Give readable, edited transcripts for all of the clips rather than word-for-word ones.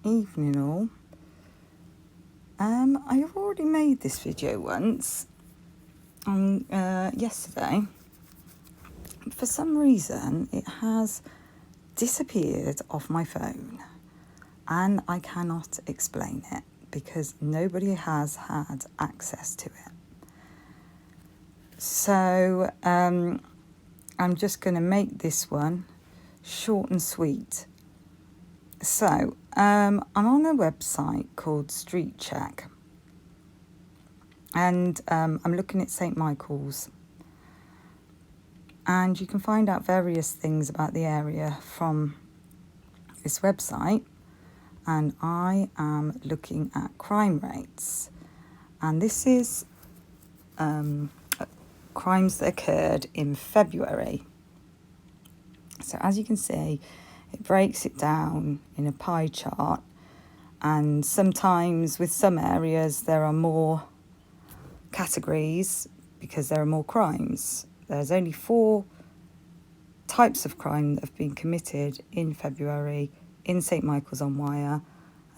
Evening all. I've already made this video once on yesterday. For some reason it has disappeared off my phone and I cannot explain it because nobody has had access to it. So I'm just going to make this one short and sweet. So I'm on a website called Street Check, and I'm looking at St Michael's, and you can find out various things about the area from this website, and I am looking at crime rates, and this is crimes that occurred in February. So as you can see, it breaks it down in a pie chart, and sometimes with some areas there are more categories because there are more crimes. There's only 4 types of crime that have been committed in February in St Michael's on Wyre,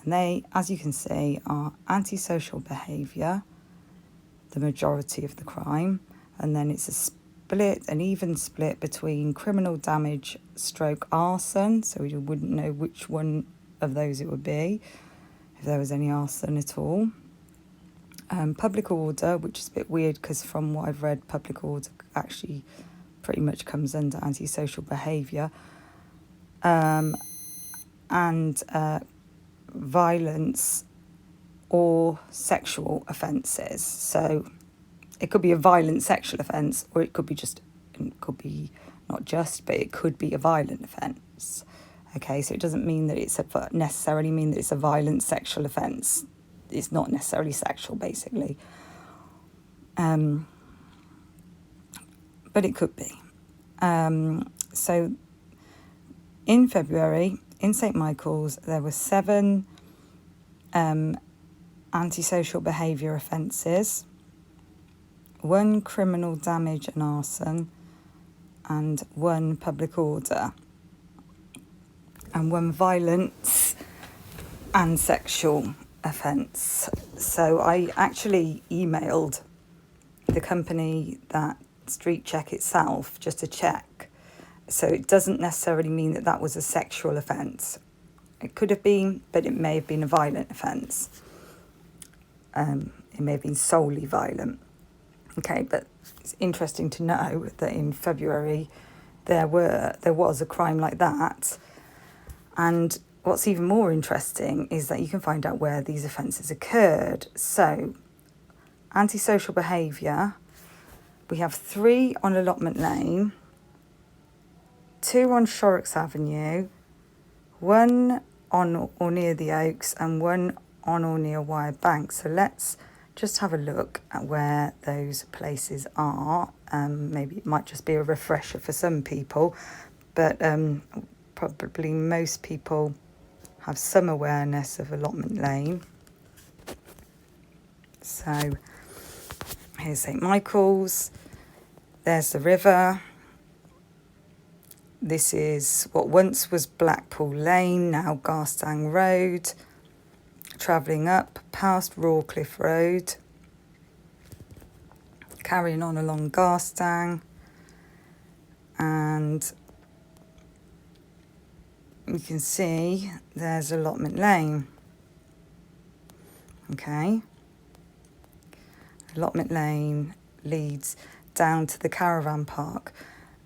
and they, as you can see, are antisocial behaviour, the majority of the crime, and then it's an even split between criminal damage stroke arson, so we wouldn't know which one of those it would be if there was any arson at all. Public order, which is a bit weird because from what I've read, public order actually pretty much comes under antisocial behaviour, and violence or sexual offences. So it could be a violent sexual offence, or it could be it could be a violent offence. Okay, so it doesn't mean that it's necessarily mean that it's a violent sexual offence. It's not necessarily sexual, basically. But it could be. So in February, in St Michael's, there were 7 antisocial behaviour offences, 1 criminal damage and arson, and 1 public order, and 1 violence and sexual offence. So I actually emailed the company that Street Check itself just to check. So it doesn't necessarily mean that that was a sexual offence. It could have been, but it may have been a violent offence. It may have been solely violent. Okay, but it's interesting to know that in February there was a crime like that. And what's even more interesting is that you can find out where these offences occurred. So, antisocial behaviour, we have 3 on Allotment Lane, 2 on Shorrocks Avenue, 1 on or near the Oaks, and 1 on or near Wyre Bank. So let's just have a look at where those places are. Maybe it might just be a refresher for some people, but probably most people have some awareness of Allotment Lane. So here's St Michael's, there's the river. This is what once was Blackpool Lane, now Garstang Road. Travelling up past Rawcliffe Road, carrying on along Garstang, and you can see there's Allotment Lane. Okay, Allotment Lane leads down to the caravan park.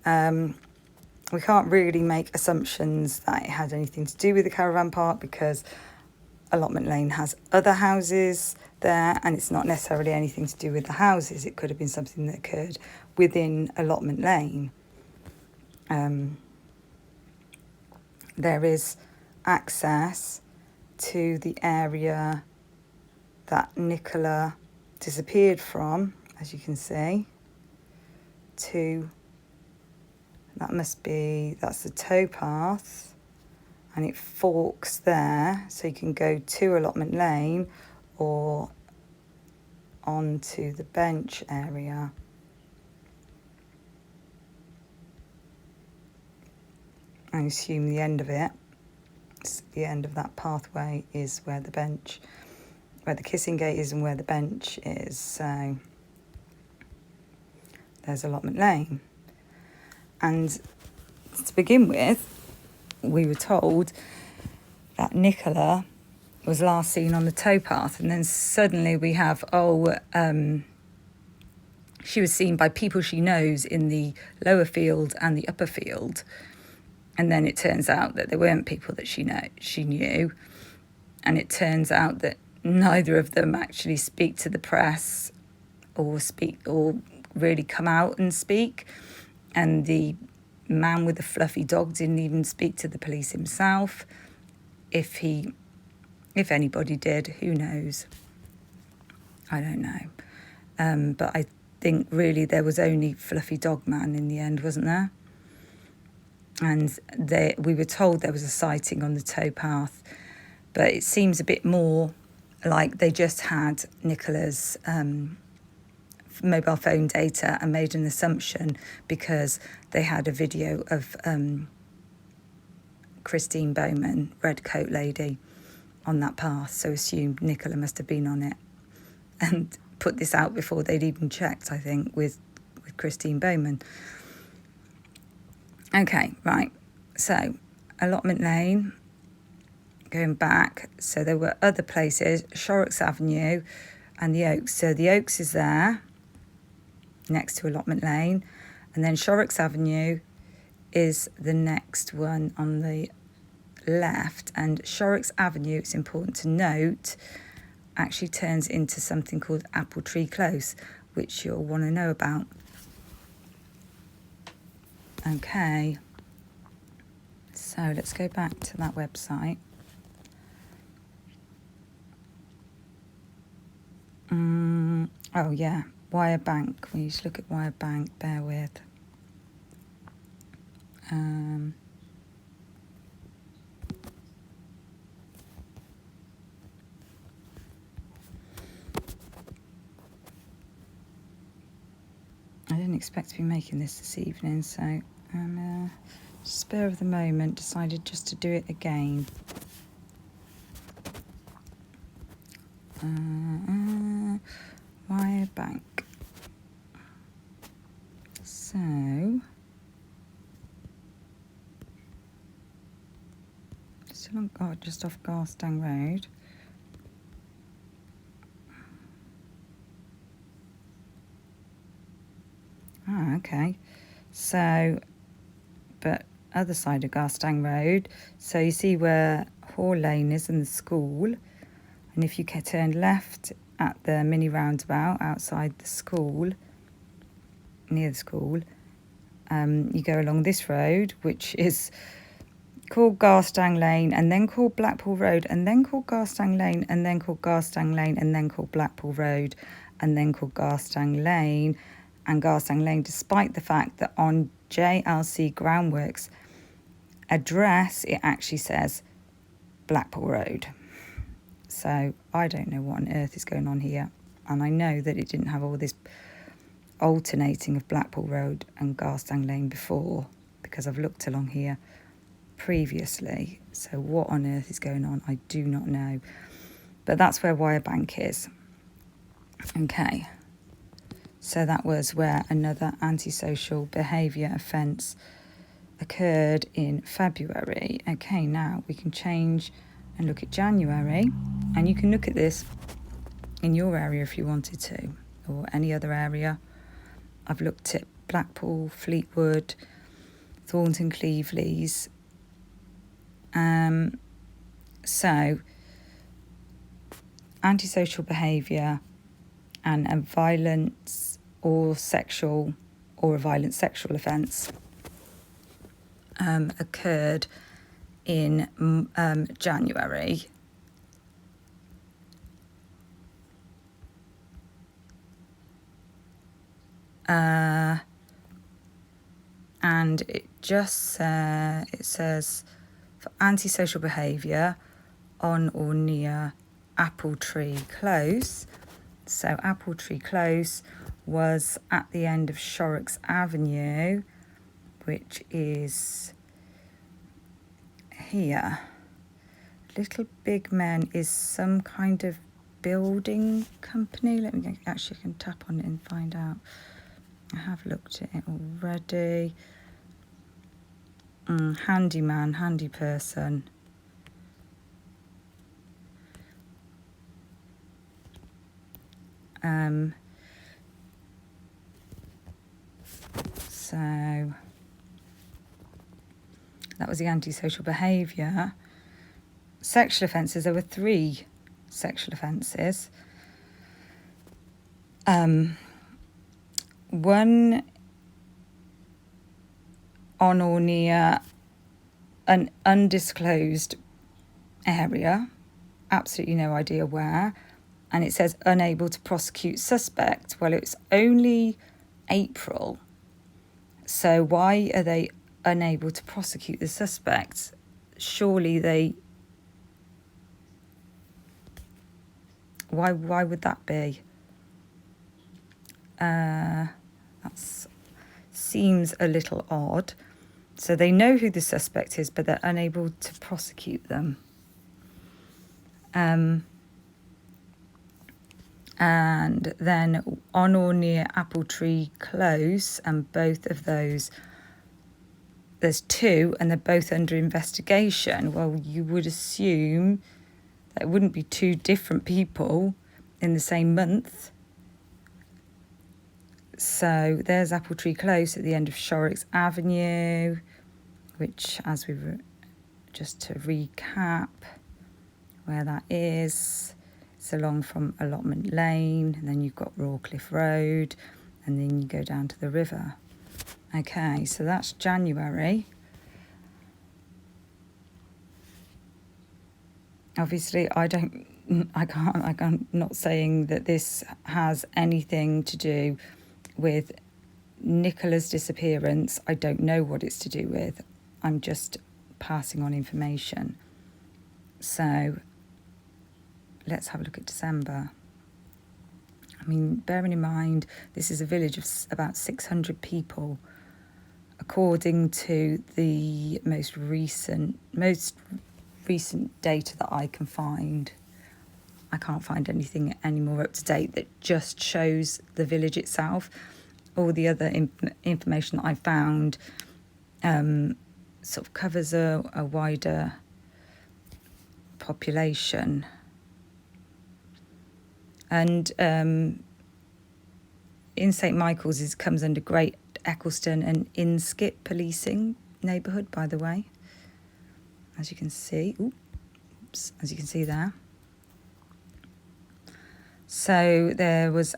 We can't really make assumptions that it had anything to do with the caravan park because Allotment Lane has other houses there, and it's not necessarily anything to do with the houses. It could have been something that occurred within Allotment Lane. There is access to the area that Nicola disappeared from, as you can see, that's the towpath. And it forks there, so you can go to Allotment Lane or onto the bench area. I assume the end of it. the end of that pathway is where the kissing gate is and where the bench is. So there's allotment lane. And to begin with, we were told that Nicola was last seen on the towpath, and then suddenly we have, she was seen by people she knows in the lower field and the upper field. And then it turns out that they weren't people that she knew. And it turns out that neither of them actually speak to the press or really come out and speak. And the man with the fluffy dog didn't even speak to the police himself. If anybody did, who knows? I don't know. But I think really there was only Fluffy Dog Man in the end, wasn't there? And we were told there was a sighting on the towpath, but it seems a bit more like they just had Nicola's mobile phone data and made an assumption because they had a video of Christine Bowman, red coat lady, on that path, so assumed Nicola must have been on it and put this out before they'd even checked, I think, with Christine Bowman. Okay, right, so allotment lane, going back, so there were other places, Shorrocks Avenue and the Oaks. So the Oaks is there next to allotment lane, and then Shorrocks Avenue is the next one on the left. And Shorrocks Avenue, it's important to note, actually turns into something called Apple Tree Close, which you'll want to know about. Okay, so let's go back to that website. Oh yeah, Wire Bank. We need to look at Wire Bank, bear with. I didn't expect to be making this evening, so spur of the moment decided just to do it again. Wire Bank. So still on just off Garstang Road. Okay. So, but other side of Garstang Road. So you see where Hall Lane is and the school. And if you turn left at the mini roundabout outside the school, near the school, you go along this road, which is called Garstang Lane, and then called Blackpool Road, and then called Garstang Lane, and then called Garstang Lane, and then called Blackpool Road, and then called Garstang Lane. And Garstang Lane, despite the fact that on JLC Groundworks address, it actually says Blackpool Road. So I don't know what on earth is going on here. And I know that it didn't have all this alternating of Blackpool Road and Garstang Lane before, because I've looked along here previously. So what on earth is going on? I do not know. But that's where Wire Bank is. Okay. So that was where another antisocial behaviour offence occurred in February. Okay, now we can change and look at January. And you can look at this in your area if you wanted to, or any other area. I've looked at Blackpool, Fleetwood, Thornton, Cleveleys. So, antisocial behaviour and a violence or a violent sexual offence occurred in January. And it just it says for antisocial behaviour on or near Apple Tree Close. So Apple Tree Close was at the end of Shorrocks Avenue, which is here. Little Big Men is some kind of building company. Let me actually, I can tap on it and find out. I have looked at it already. Handyman, handy person. So that was the antisocial behaviour. Sexual offences, there were 3 sexual offences. One on or near an undisclosed area, absolutely no idea where, and it says unable to prosecute suspect. Well, it's only April, so why are they unable to prosecute the suspect? Surely they... Why would that be? That seems a little odd. So they know who the suspect is, but they're unable to prosecute them. And then on or near Apple Tree Close, and both of those, there's 2, and they're both under investigation. Well, you would assume that it wouldn't be 2 different people in the same month. So there's Apple Tree Close at the end of Shorrocks Avenue, which, as we were, just to recap where that is, it's along from Allotment Lane, and then you've got Rawcliffe Road, and then you go down to the river. Okay, so that's January. Obviously, I'm not saying that this has anything to do with Nicola's disappearance. I don't know what it's to do with. I'm just passing on information. So let's have a look at December. I mean, bearing in mind, this is a village of about 600 people, according to the most recent data that I can find. I can't find anything any more up to date that just shows the village itself. All the other information that I found sort of covers a wider population. And in St Michael's, it comes under Great Eccleston and Inskip policing neighbourhood, by the way, as you can see. As you can see there. So there was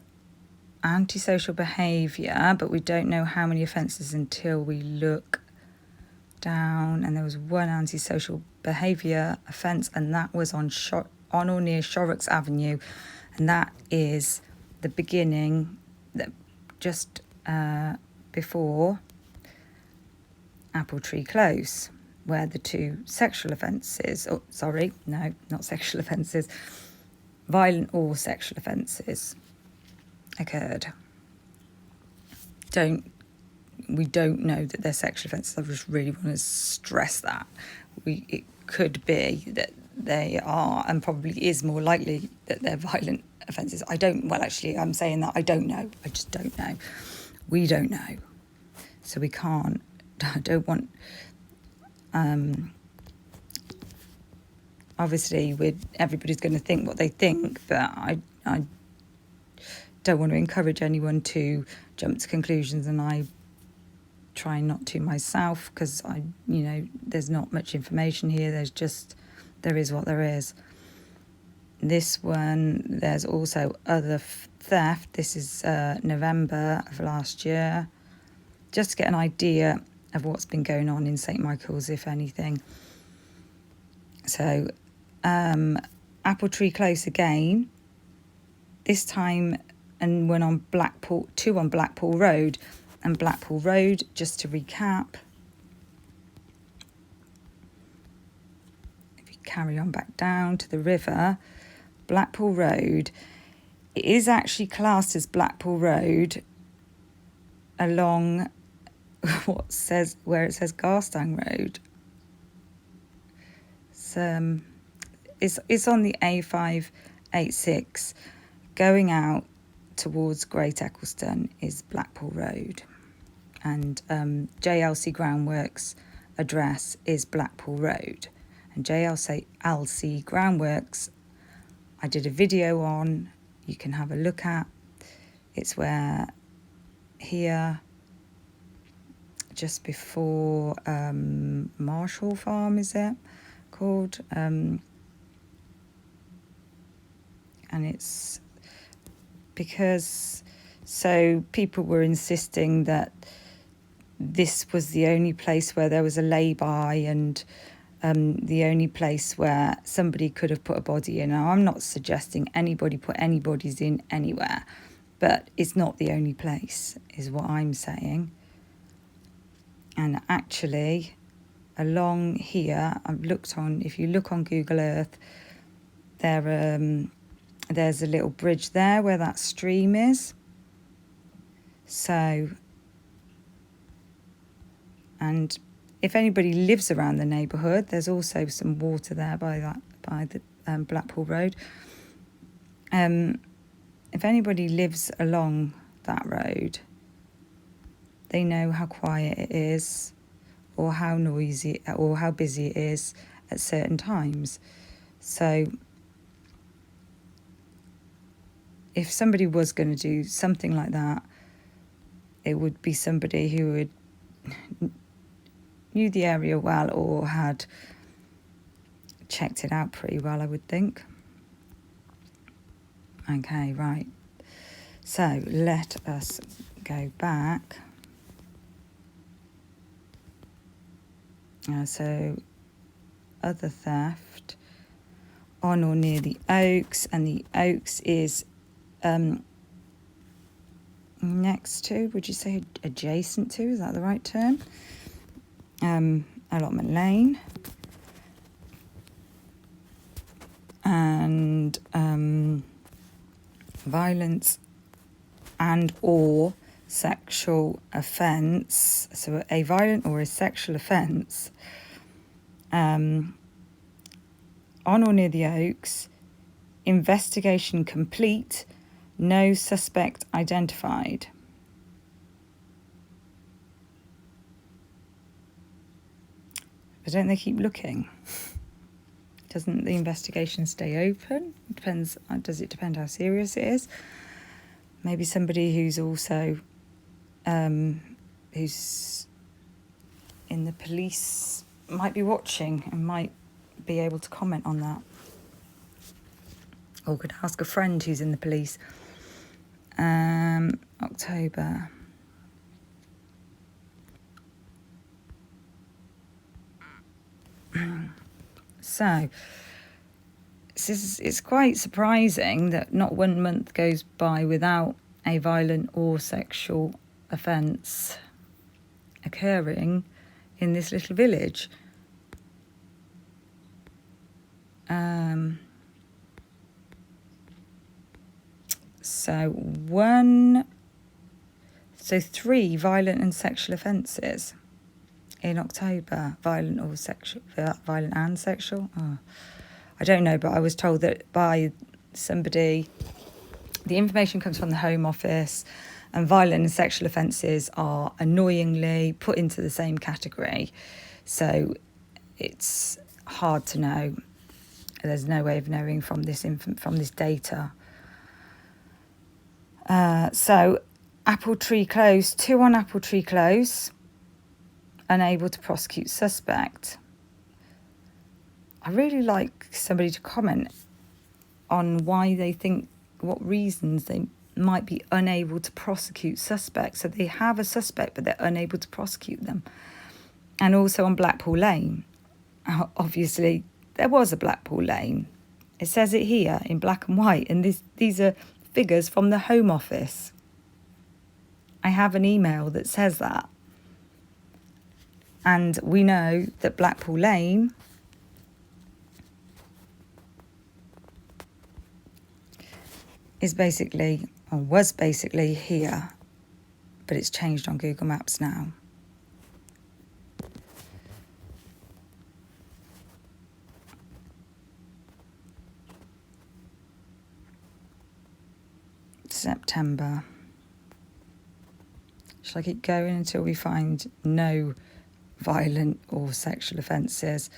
antisocial behaviour, but we don't know how many offences until we look down. And there was 1 antisocial behaviour offence, and that was on or near Shorrocks Avenue, and that is the beginning, just before Apple Tree Close, where the 2 sexual offences, not sexual offences, violent or sexual offences occurred. We don't know that they're sexual offences. I just really want to stress that. It could be that they are, and probably is more likely that they're violent offences. I'm saying that I don't know. I just don't know. We don't know. So we can't, I don't want, obviously everybody's going to think what they think, but I don't want to encourage anyone to jump to conclusions, and I try not to myself, because there's not much information here. There is what there is. This one, there's also other theft. This is November of last year, just to get an idea of what's been going on in St Michael's, if anything. So Apple Tree Close again, this time, and one on Blackpool, 2 on Blackpool Road. And Blackpool Road, just to recap, if you carry on back down to the river, Blackpool Road, it is actually classed as Blackpool Road along where it says Garstang Road. So it's on the A586 going out towards Great Eccleston is Blackpool Road, and JLC Groundworks address is Blackpool Road, and JLC Groundworks I did a video on, you can have a look at. It's where here just before Marshall Farm, is it called, and it's because so people were insisting that this was the only place where there was a lay-by, and the only place where somebody could have put a body in. Now, I'm not suggesting anybody put anybody's in anywhere, but it's not the only place, is what I'm saying. And actually, along here, if you look on Google Earth, there's a little bridge there where that stream is. So, and if anybody lives around the neighbourhood, there's also some water there by the Blackpool Road. If anybody lives along that road, they know how quiet it is, or how noisy, or how busy it is at certain times. So if somebody was going to do something like that, it would be somebody who would knew the area well, or had checked it out pretty well, I would think. Okay, right. So let us go back. So other theft on or near the Oaks, and the Oaks is next to, would you say adjacent to, is that the right term? Allotment Lane, and violence and or sexual offence, so a violent or a sexual offence on or near the Oaks, investigation complete, no suspect identified. But don't they keep looking? Doesn't the investigation stay open? Depends. Does it depend how serious it is? Maybe somebody who's also who's in the police might be watching and might be able to comment on that, or could ask a friend who's in the police. October. So it's quite surprising that not 1 month goes by without a violent or sexual offence occurring in this little village. So 3 violent and sexual offences in October. Violent and sexual. Oh, I don't know, but I was told that by somebody, the information comes from the Home Office, and violent and sexual offences are annoyingly put into the same category. So it's hard to know. There's no way of knowing from this data. So Apple Tree Close, 2 on Apple Tree Close, unable to prosecute suspect. I really like somebody to comment on why they think, what reasons they might be unable to prosecute suspects. So they have a suspect, but they're unable to prosecute them. And also on Blackpool Lane, obviously there was a Blackpool Lane. It says it here in black and white, and these are figures from the Home Office. I have an email that says that. And we know that Blackpool Lane is basically, or was basically here, but it's changed on Google Maps now. September. Shall I keep going until we find no violent or sexual offences?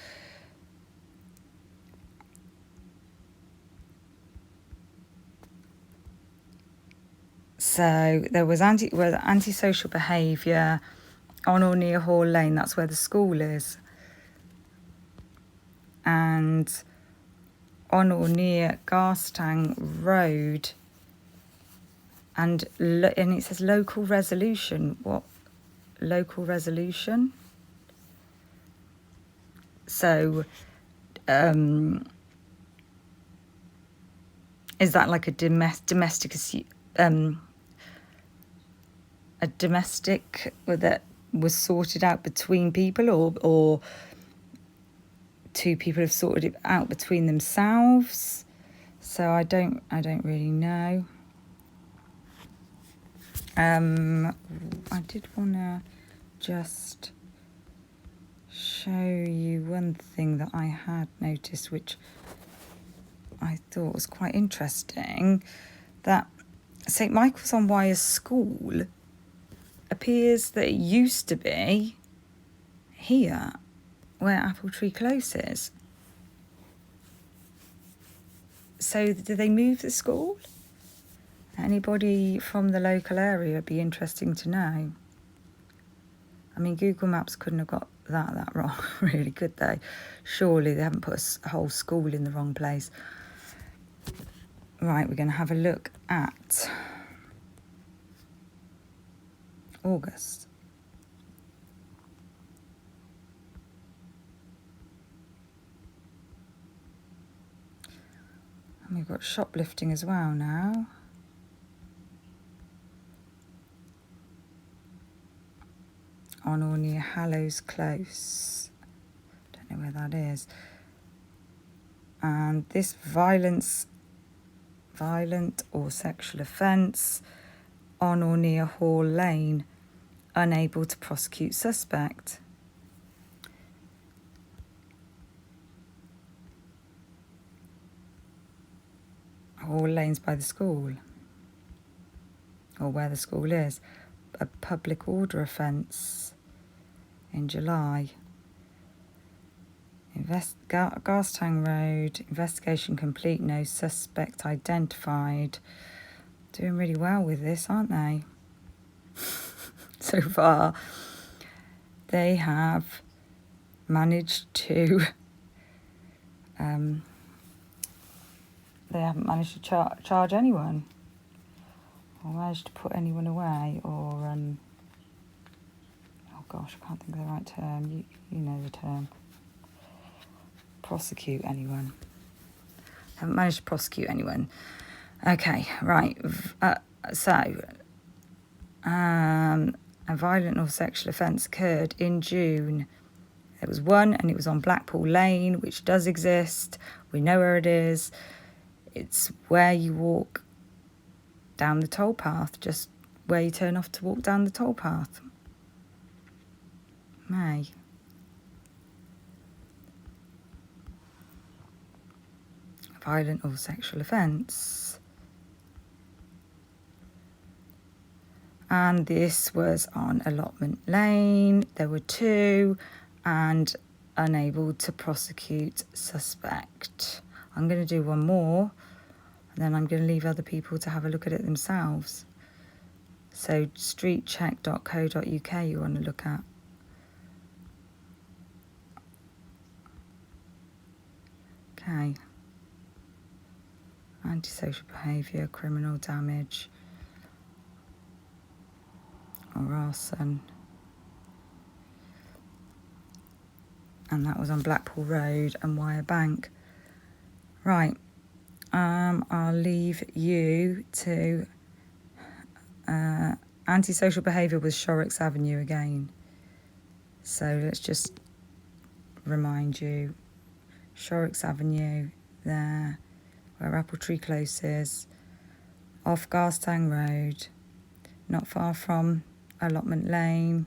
So there was antisocial behaviour on or near Hall Lane. That's where the school is. And on or near Garstang Road. And it says local resolution. What? Local resolution? So, is that like a domestic that was sorted out between people, or two people have sorted it out between themselves? So I don't really know. I did want to just show you one thing that I had noticed, which I thought was quite interesting, that St Michael's on Wyre's School appears that it used to be here where Apple Tree Close is. So did they move the school? Anybody from the local area would be interesting to know. I mean, Google Maps couldn't have got that wrong, really, could they? Surely they haven't put a whole school in the wrong place. Right, we're going to have a look at August. And we've got shoplifting as well now. On or near Hallows Close. Don't know where that is. And this violent or sexual offence on or near Hall Lane, unable to prosecute suspect. Hall Lane's by the school, or where the school is. A public order offence in July. Garstang Road, investigation complete, no suspect identified. Doing really well with this, aren't they? So far, they have managed to they haven't managed to charge anyone, or managed to put anyone away, or oh gosh, I can't think of the right term. You know the term. Prosecute anyone. Haven't managed to prosecute anyone. Okay, right. A violent or sexual offence occurred in June. There was one, and it was on Blackpool Lane, which does exist. We know where it is. It's where you walk down the toll path, just where you turn off to walk down the toll path. May. Violent or sexual offence. And this was on Allotment Lane. There were two, and unable to prosecute suspect. I'm going to do one more, and then I'm going to leave other people to have a look at it themselves. So streetcheck.co.uk you want to look at. Okay. Antisocial behaviour, criminal damage, or arson. And that was on Blackpool Road and Wyre Bank. Right. I'll leave you to antisocial behaviour with Shorrocks Avenue again. So let's just remind you, Shorrocks Avenue there, where Apple Tree Close is, off Garstang Road, not far from Allotment Lane.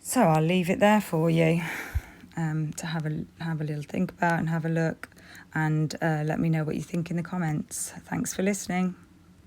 So I'll leave it there for you to have a little think about and have a look. and let me know what you think in the comments. Thanks for listening.